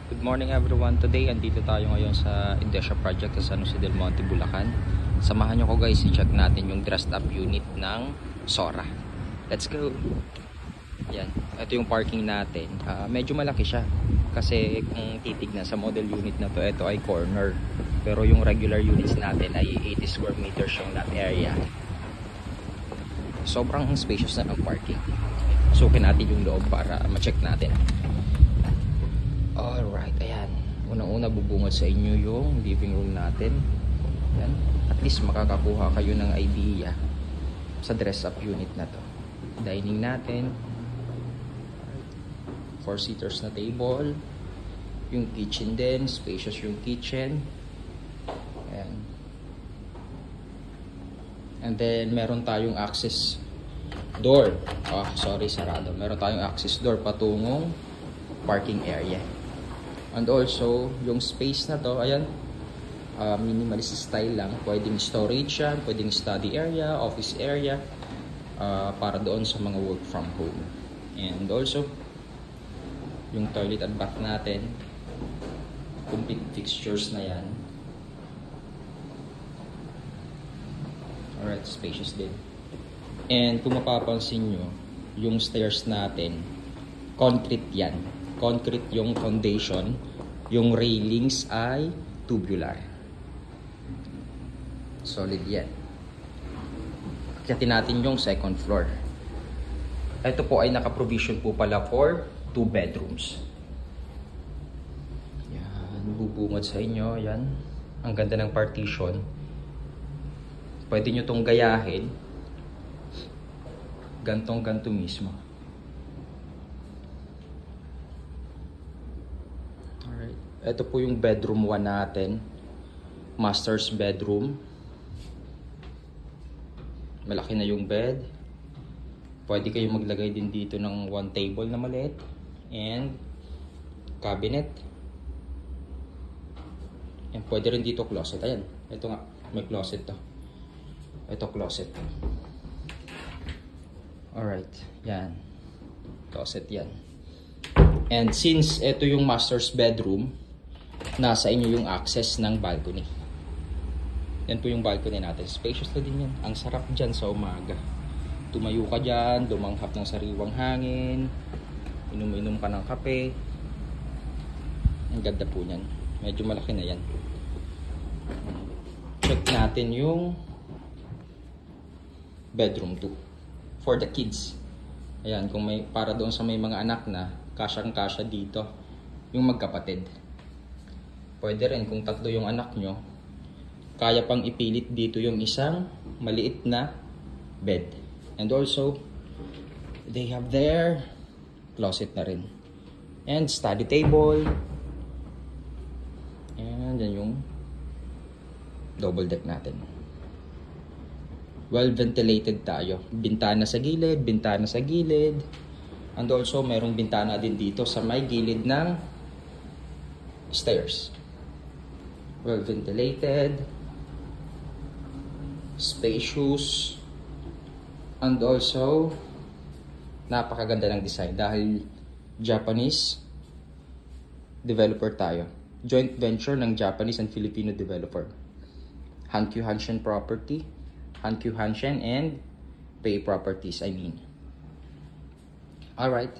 Good morning everyone. Today, andito tayo ngayon sa Indesia Project sa San Jose del Monte, Bulacan. Samahan nyo ko guys, i-check natin yung dressed up unit ng Sora. Let's go! Yan. Ito yung parking natin. Medyo malaki siya. Kasi kung titignan sa model unit na to, ito ay corner. Pero yung regular units natin ay 80 square meters yung lot area. Sobrang spacious na ng parking. Sukin natin yung loob para ma-check natin. Alright, ayan. Unang-una bubungad sa inyo yung living room natin. Ayan. At least makakakuha kayo ng idea sa dress-up unit na to. Dining natin. 4-seaters na table. Yung kitchen din. Spacious yung kitchen. Ayan. And then, meron tayong access door. Sorry, sarado. Meron tayong access door patungong parking area. And also, yung space na to, ayan, minimalist style lang. Pwedeng storage yan, pwedeng study area, office area, para doon sa mga work from home. And also, yung toilet at bath natin, complete fixtures na yan. Alright, spacious din. And kung mapapansin nyo, yung stairs natin, concrete yan. Concrete yung foundation, yung railings ay tubular. Solid yan. Akyatin natin yung second floor. Ito po ay naka-provision po pala for 2 bedrooms. Yan, bubungad sa inyo. Yan, ang ganda ng partition. Pwede nyo tong gayahin. Gantong-ganto mismo. Ito po yung bedroom 1 natin. Master's bedroom. Malaki na yung bed. Pwede kayo maglagay din dito ng 1 table na maliit. And cabinet. And pwede rin dito closet. Ayan. Ito nga. May closet to. Ito closet. Alright. Yan. Closet yan. And since ito yung master's bedroom, nasa inyo yung access ng balcony. Yan po yung balcony natin. Spacious na din yan. Ang sarap dyan sa umaga. Tumayo ka dyan, dumanghap ng sariwang hangin, inom-inom ka ng kape. Ang ganda po yan. Medyo malaki na yan. Check natin yung bedroom 2 for the kids. Ayan, kung may, para doon sa may mga anak na, kasyang-kasya dito yung magkapatid. Pwede rin kung 3 yung anak nyo, kaya pang ipilit dito yung isang maliit na bed. And also, they have their closet na rin. And study table. And yan yung double deck natin. Well ventilated tayo. Bintana sa gilid, bintana sa gilid. And also, merong bintana din dito sa may gilid ng stairs. Well ventilated, spacious, and also napakaganda ng design dahil Japanese developer tayo. Joint venture ng Japanese and Filipino developer. Hankyu Hanshin Property, Hankyu Hanshin and Pei Properties, I mean. Alright.